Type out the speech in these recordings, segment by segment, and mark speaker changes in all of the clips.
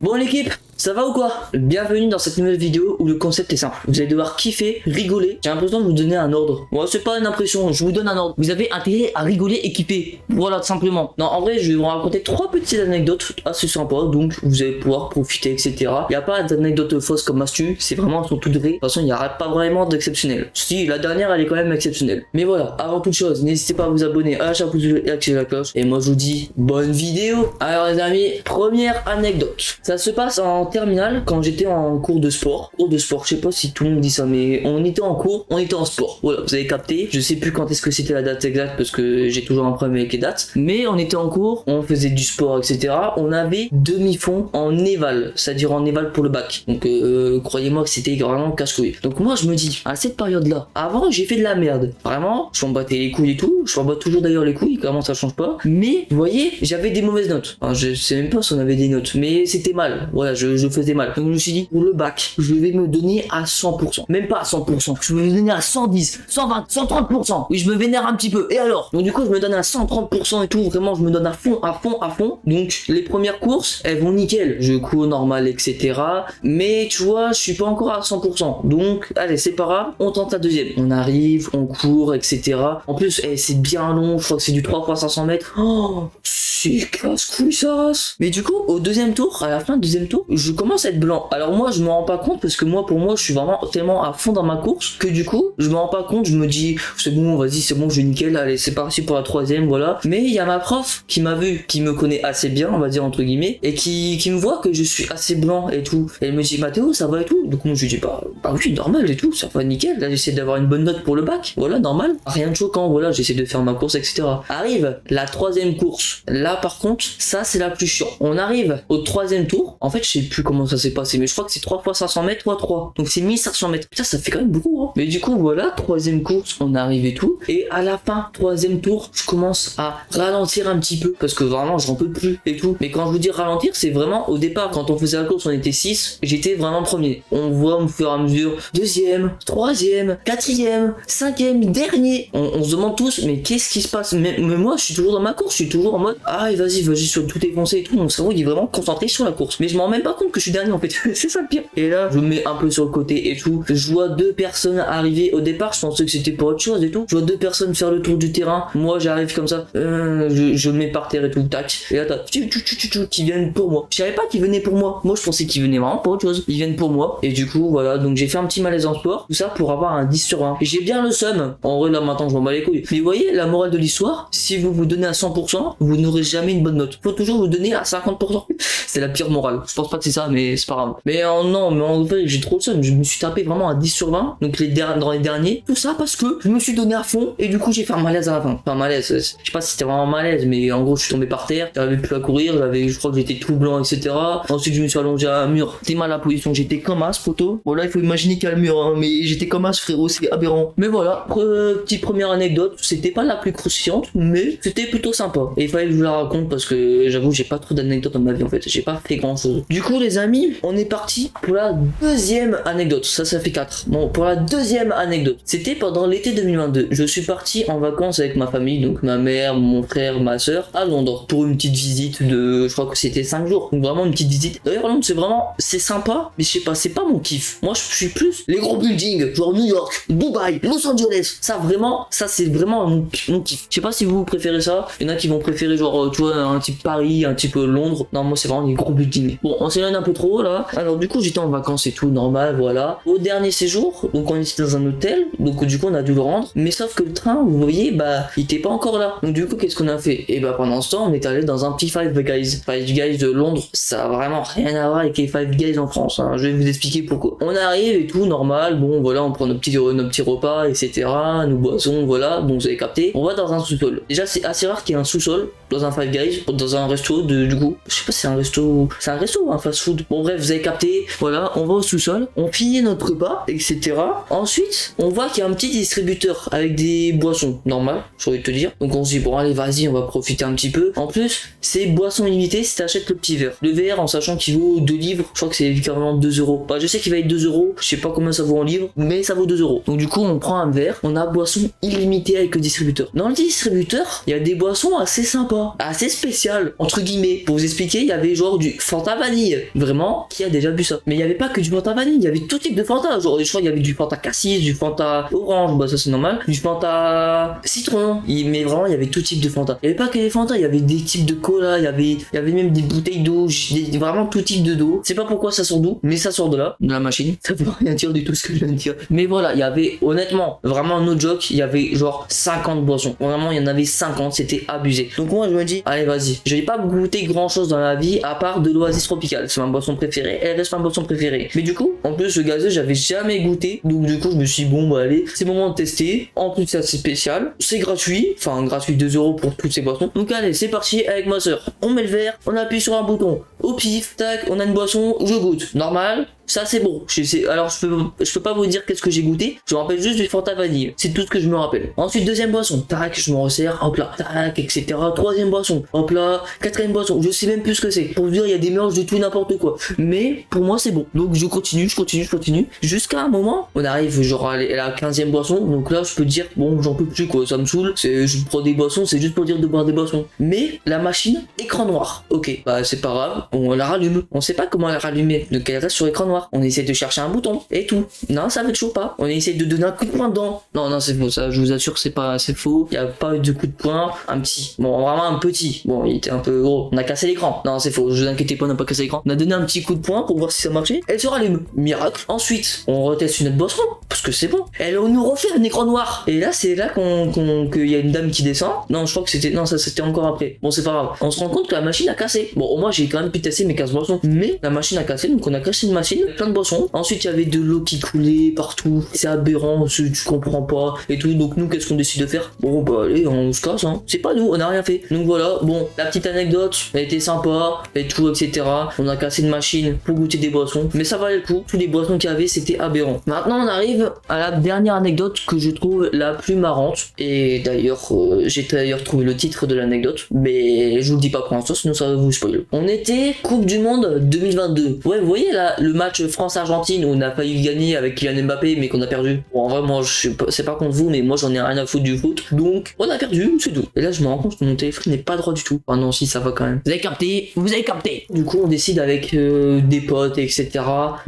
Speaker 1: Bon l'équipe, ça va ou quoi? Bienvenue dans cette nouvelle vidéo où le concept est simple. Vous allez devoir kiffer, rigoler. J'ai l'impression de vous donner un ordre. Moi c'est pas une impression, je vous donne un ordre. Vous avez intérêt à rigoler et kiffer. Voilà tout simplement. Non en vrai je vais vous raconter 3 petites anecdotes assez sympas. Donc vous allez pouvoir profiter etc. Il n'y a pas d'anecdotes fausses comme astuce. C'est vraiment elles sont toutes vraies. De toute façon il n'y aura pas vraiment d'exceptionnel. Si la dernière elle est quand même exceptionnelle. Mais voilà, avant toute chose, n'hésitez pas à vous abonner, à lâcher un pouce bleu et à activer la cloche. Et moi je vous dis bonne vidéo. Alors les amis, première anecdote. Ça se passe en terminale quand j'étais en cours de sport. Je sais pas si tout le monde dit ça, mais on était en cours, on était en sport. Voilà, vous avez capté. Je sais plus quand est-ce que c'était la date exacte parce que j'ai toujours un problème avec les dates. Mais on était en cours, on faisait du sport, etc. On avait demi-fond en éval, c'est-à-dire en éval pour le bac. Donc croyez-moi que c'était vraiment casse-couille. Donc moi je me dis, à cette période-là, avant j'ai fait de la merde. Vraiment, je m'en battais les couilles et tout. Je m'en bats toujours d'ailleurs les couilles, clairement ça change pas. Mais vous voyez, j'avais des mauvaises notes. Enfin, je sais même pas si on avait des notes, mais c'était mal. Voilà, je faisais mal. Donc je me suis dit, pour le bac, je vais me donner à 100%. Même pas à 100%. Je vais me donner à 110, 120, 130%. Oui, je me vénère un petit peu. Et alors? Donc du coup, je me donne à 130% et tout. Vraiment, je me donne à fond, à fond, à fond. Donc les premières courses, elles vont nickel. Je cours normal, etc. Mais tu vois, je suis pas encore à 100%. Donc, allez, c'est pas grave. On tente la deuxième. On arrive, on court, etc. En plus, c'est bien long. Je crois que c'est du 3 x 500 mètres. Oh, c'est casse-couille ça. Mais du coup, au deuxième tour, à la fin du deuxième tour, je commence à être blanc. Alors moi, je me rends pas compte parce que moi, pour moi, je suis vraiment tellement à fond dans ma course que du coup, je me rends pas compte. Je me dis, c'est bon, vas-y, c'est bon, je vais nickel. Allez, c'est parti pour la troisième, voilà. Mais il y a ma prof qui m'a vu, qui me connaît assez bien, on va dire entre guillemets, et qui me voit que je suis assez blanc et tout. Et elle me dit, Mathéo, ça va et tout. Donc moi, je lui dis, bah oui, normal et tout, ça va nickel. Là, j'essaie d'avoir une bonne note pour le bac. Voilà, normal. Rien de choquant, voilà, j'essaie de faire ma course, etc. Arrive la troisième course. Là, par contre, ça, c'est la plus chiante. On arrive au troisième tour. En fait, je sais plus comment ça s'est passé, mais je crois que c'est 3 x 500 mètres x 3. Donc c'est 1500 mètres. Putain, ça fait quand même beaucoup, hein. Mais du coup, voilà, troisième course, on arrive et tout. Et à la fin, troisième tour, je commence à ralentir un petit peu parce que vraiment, j'en peux plus et tout. Mais quand je vous dis ralentir, c'est vraiment au départ, quand on faisait la course, on était 6. J'étais vraiment premier. On voit au fur et à mesure, deuxième, troisième, quatrième, cinquième, dernier. On se demande tous, mais qu'est-ce qui se passe? Mais moi, je suis toujours dans ma course, je suis toujours en mode, ah, vas-y, sur tout défoncer et tout. Mon cerveau, il est vraiment concentré sur la course. Mais je m'en rends même pas compte que je suis dernier en fait. C'est ça le pire. Et là, je me mets un peu sur le côté et tout. Je vois 2 personnes arriver au départ. Je pensais que c'était pour autre chose et tout. Je vois 2 personnes faire le tour du terrain. Moi, j'arrive comme ça. Je me mets par terre et tout. Tac. Et là, t'as qui viennent pour moi. Je savais pas qu'ils venaient pour moi. Moi, je pensais qu'ils venaient vraiment pour autre chose. Ils viennent pour moi. Et du coup, voilà. Donc, j'ai fait un petit malaise en sport. Tout ça pour avoir un 10 sur 20. Et j'ai bien le seum. En vrai, là, maintenant, je m'en bats les couilles. Mais vous voyez, la morale de l'histoire, si vous vous donnez à 100%, vous n'aurez jamais une bonne note. Faut toujours vous donner à 50%. C'est la pire morale. Je pense pas que c'est ça, mais c'est pas grave. Mais non, mais en fait, j'ai trop le seum. Je me suis tapé vraiment à 10 sur 20. Donc, dans les derniers. Tout ça parce que je me suis donné à fond. Et du coup, j'ai fait un malaise à la fin. Enfin, un malaise. Je sais pas si c'était vraiment un malaise, mais en gros, je suis tombé par terre. J'avais plus à courir. Je crois que j'étais tout blanc, etc. Ensuite, je me suis allongé à un mur. C'était mal la position. J'étais comme as, photo. Voilà, il faut imaginer qu'il y a le mur, hein. Mais j'étais comme as, frérot. C'est aberrant. Mais voilà. Petite première anecdote. C'était pas la plus croustillante, mais c'était plutôt sympa. Et il fallait que je vous la raconte parce que j'avoue, j'ai pas trop d'anecdotes dans ma vie en fait. J'ai pas fait grand chose. Du coup, les amis, on est parti pour la deuxième anecdote. Ça fait 4. Bon, pour la deuxième anecdote, c'était pendant l'été 2022. Je suis parti en vacances avec ma famille, donc ma mère, mon frère, ma soeur, à Londres pour une petite visite de, je crois que c'était 5 jours. Donc vraiment une petite visite. D'ailleurs, Londres, c'est sympa, mais je sais pas, c'est pas mon kiff. Moi, je suis plus les gros buildings, genre New York, Dubaï, Los Angeles. Ça, c'est vraiment mon kiff. Je sais pas si vous préférez ça. Il y en a qui vont préférer, genre, tu vois, un type Paris, un type Londres. Non, moi, c'est vraiment les gros buildings. Bon, on s'éloigne un peu trop là. Alors, du coup, j'étais en vacances et tout, normal, voilà. Au dernier séjour, donc on était dans un hôtel. Donc, du coup, on a dû le rendre. Mais sauf que le train, vous voyez, il était pas encore là. Donc, du coup, qu'est-ce qu'on a fait? Et pendant ce temps, on est allé dans un petit Five Guys. Five Guys de Londres, ça a vraiment rien à voir avec les Five Guys en France, hein. Je vais vous expliquer pourquoi. On arrive et tout, normal. Bon, voilà, on prend nos petits repas, etc. Nos boissons, voilà. Bon, vous avez capté. On va dans un sous-sol. Déjà, c'est assez rare qu'il y ait un sous-sol dans un Five Guys, dans un resto du coup. Je sais pas si c'est un resto ou un fast-food. Bon, bref, vous avez capté. Voilà, on va au sous-sol, on finit notre repas, etc. Ensuite, on voit qu'il y a un petit distributeur avec des boissons normales, j'ai envie de te dire. Donc on se dit, bon, allez, vas-y, on va profiter un petit peu. En plus, c'est boisson limitée si t'achètes le petit verre. Le verre, en sachant qu'il vaut 2 livres, je crois que c'est carrément 2 euros. Je sais qu'il va être 2 euros, je sais pas combien ça vaut en livres, mais ça vaut 2 euros. Donc du coup, on prend un verre, on a boisson illimitée avec le distributeur. Dans le distributeur, il y a des boissons assez sympas, assez spéciales, entre guillemets. Pour vous expliquer, il y avait genre du Fanta vanille, Vraiment, qui a déjà vu ça? Mais il y avait pas que du Fanta vanille, il y avait tout type de Fanta. Genre, je crois qu'il y avait du Fanta cassis, du Fanta orange, bah ça c'est normal, du Fanta citron. Mais vraiment, il y avait tout type de Fanta. Il y avait pas que les Fanta, il y avait des types de cola, il y avait même des bouteilles d'eau, vraiment tout type d'eau. Je sais pas pourquoi ça sort d'où, mais ça sort de là, de la machine. Ça veut rien dire du tout ce que je viens de dire. Mais voilà, il y avait honnêtement, vraiment no joke, il y avait genre 50 boissons. Vraiment, il y en avait 50, c'était abusé. Donc moi je me dis, allez vas-y, je vais pas goûter grand chose dans la vie à part de l'Oasis tropicale. C'est ma boisson préférée, elle reste ma boisson préférée. Mais du coup, en plus le gazeux, j'avais jamais goûté. Donc du coup, je me suis dit, bon bah allez, c'est le moment de tester. En plus c'est assez spécial, c'est gratuit, enfin gratuit 2 € pour toutes ces boissons. Donc allez, c'est parti avec ma soeur. On met le verre, on appuie sur un bouton, au pif, tac, on a une boisson, je goûte. Normal. Ça c'est bon. Alors je peux pas vous dire qu'est-ce que j'ai goûté. Je me rappelle juste du Fanta vanille. C'est tout ce que je me rappelle. Ensuite deuxième boisson. Tac, je me resserre. Hop là. Tac, etc. Troisième boisson. Hop là. Quatrième boisson. Je sais même plus ce que c'est. Pour vous dire, il y a des mélanges de tout n'importe quoi. Mais pour moi c'est bon. Donc je continue. Jusqu'à un moment, on arrive genre à la 15e boisson. Donc là je peux dire bon j'en peux plus quoi. Ça me saoule. Je prends des boissons. C'est juste pour dire de boire des boissons. Mais la machine écran noir. Ok. Bah c'est pas grave. On la rallume. On sait pas comment la rallumer. Donc elle reste sur écran noir. On essaie de chercher un bouton et tout. Non, ça veut toujours pas. On essaie de donner un coup de poing dedans. Non, c'est faux. Ça, je vous assure, c'est faux. Il y a pas eu de coup de poing. Un petit. Bon, vraiment un petit. Bon, il était un peu gros. On a cassé l'écran. Non, c'est faux. Je vous inquiétez pas, on n'a pas cassé l'écran. On a donné un petit coup de poing pour voir si ça marchait. Elle se rallume. Miracle. Ensuite, on reteste une autre boisson parce que c'est bon. Elle nous refait un écran noir. Et là, c'est là qu'il y a une dame qui descend. Non, je crois que c'était. Non, ça c'était encore après. Bon, c'est pas grave. On se rend compte que la machine a cassé. Bon, au moins, j'ai quand même pu tester mes 15 boissons. Mais la machine a cassé. Donc, on a cassé une machine. Plein de boissons. Ensuite, il y avait de l'eau qui coulait partout. C'est aberrant, tu comprends pas et tout. Donc nous, qu'est-ce qu'on décide de faire? Bon bah allez, on se casse. Hein. C'est pas nous, on a rien fait. Donc voilà. Bon, la petite anecdote, elle était sympa et tout, etc. On a cassé une machine pour goûter des boissons, mais ça valait le coup. Toutes les boissons qu'il y avait, c'était aberrant. Maintenant, on arrive à la dernière anecdote que je trouve la plus marrante. Et d'ailleurs, j'ai d'ailleurs trouvé le titre de l'anecdote, mais je vous le dis pas pour l'instant, sinon ça va vous spoiler. On était Coupe du Monde 2022. Ouais, vous voyez là le match France-Argentine où on a failli gagner avec Kylian Mbappé mais qu'on a perdu. Bon, en vrai, moi, c'est pas contre vous, mais moi j'en ai rien à foutre du foot. Donc, on a perdu, c'est tout. Et là, je me rends compte que mon téléphone n'est pas droit du tout. Ah non, si, ça va quand même. Vous avez capté. Du coup, on décide avec des potes, etc.,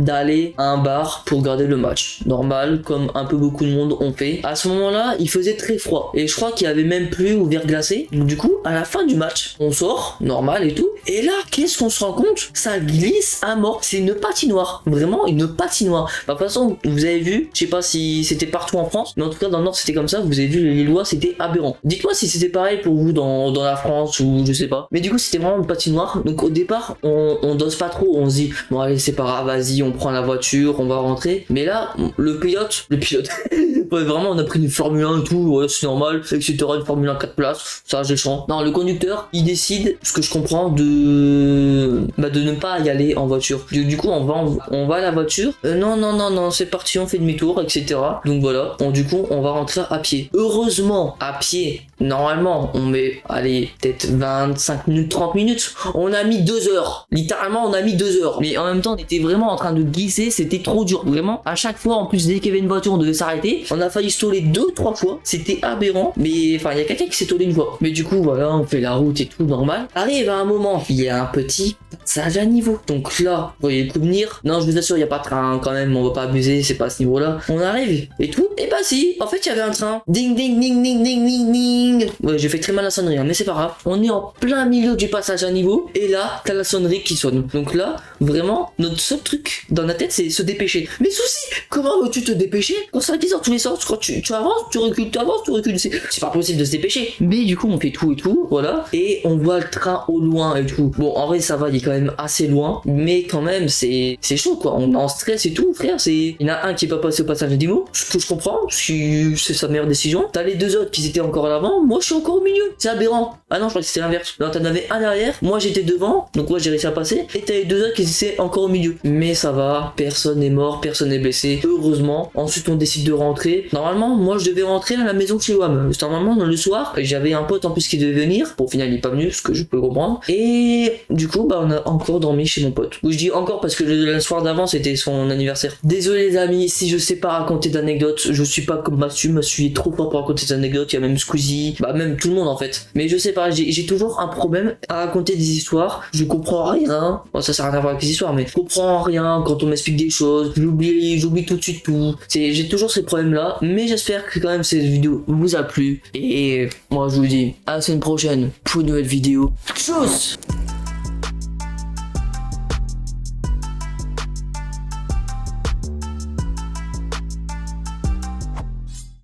Speaker 1: d'aller à un bar pour regarder le match. Normal, comme un peu beaucoup de monde ont fait. À ce moment-là, il faisait très froid. Et je crois qu'il y avait même plus ou verglacé. Donc, du coup, à la fin du match, on sort, normal et tout. Et là, qu'est-ce qu'on se rend compte? Ça glisse à mort. C'est une patinoire. Vraiment une patinoire. Bah, de toute façon, vous avez vu, je sais pas si c'était partout en France, mais en tout cas dans le Nord c'était comme ça. Vous avez vu, les Lillois c'était aberrant. Dites-moi si c'était pareil pour vous dans la France ou je sais pas. Mais du coup, c'était vraiment une patinoire. Donc au départ, on dose pas trop. On se dit, bon allez, c'est pas grave, vas-y, on prend la voiture, on va rentrer. Mais là, le pilote, ouais, vraiment, on a pris une Formule 1 et tout, ouais, c'est normal, etc. Une Formule 1 4 places, ça j'ai chant. Non, le conducteur, il décide, ce que je comprends, de ne pas y aller en voiture. Du coup, on va à la voiture. Non, c'est parti, on fait demi-tour, etc. Donc voilà, du coup, on va rentrer à pied. Heureusement, à pied, normalement, on met, allez, peut-être 25 minutes, 30 minutes. On a mis 2 heures. Littéralement, on a mis 2 heures. Mais en même temps, on était vraiment en train de glisser, c'était trop dur. Vraiment, à chaque fois, en plus, dès qu'il y avait une voiture, on devait s'arrêter. On a failli se toller 2-3 fois. C'était aberrant. Mais, enfin, il y a quelqu'un qui s'est tollé une fois. Mais du coup, voilà, on fait la route et tout, normal. Arrive à un moment, il y a un petit passage à niveau. Donc là, vous voyez le coup venir. Non, je vous assure, il n'y a pas de train quand même, on va pas abuser, c'est pas à ce niveau-là. On arrive et tout. Et bah si, en fait, il y avait un train. Ding, ding, ding, ding, ding, ding, ding. Ouais, j'ai fait très mal la sonnerie, hein, mais c'est pas grave. On est en plein milieu du passage à niveau. Et là, t'as la sonnerie qui sonne. Donc là, vraiment, notre seul truc dans la tête, c'est se dépêcher. Mais souci, comment veux-tu te dépêcher quand ça glisse dans tous les sens? Quand tu avances, tu recules, tu avances, tu recules. C'est pas possible de se dépêcher. Mais du coup, on fait tout et tout, voilà. Et on voit le train au loin et tout. Bon, en vrai, ça va, il est quand même assez loin. Mais quand même, c'est chaud, quoi. On est en stress et tout, frère. Il y en a un qui est pas passé au passage à niveau. Ce que je comprends, c'est sa meilleure décision. T'as les deux autres qui étaient encore à l'avant. Moi, je suis encore au milieu. C'est aberrant. Ah non, je crois que c'était l'inverse. Non, t'en avais un derrière. Moi, j'étais devant. Donc, moi, j'ai réussi à passer. Et t'as les deux autres qui étaient encore au milieu. Mais ça va. Personne n'est mort. Personne n'est blessé. Heureusement. Ensuite, on décide de rentrer. Normalement, moi, je devais rentrer à la maison chez WAM. Normalement, dans le soir, j'avais un pote en plus qui devait venir. Bon, au final, il est pas venu, ce que je peux comprendre. Et Et du coup, bah, on a encore dormi chez mon pote. Oui, je dis encore parce que le soir d'avant, c'était son anniversaire. Désolé les amis, si je sais pas raconter d'anecdotes, je suis pas comme Massu est trop fort pour raconter des anecdotes, il y a même Squeezie, bah même tout le monde en fait. Mais je sais pas, j'ai toujours un problème à raconter des histoires, je comprends rien. Bon, ça sert à rien à voir avec les histoires, mais je comprends rien quand on m'explique des choses, j'oublie tout de suite tout. J'ai toujours ces problèmes là, mais j'espère que quand même cette vidéo vous a plu. Et moi je vous dis à la semaine prochaine pour une nouvelle vidéo. Tchuss!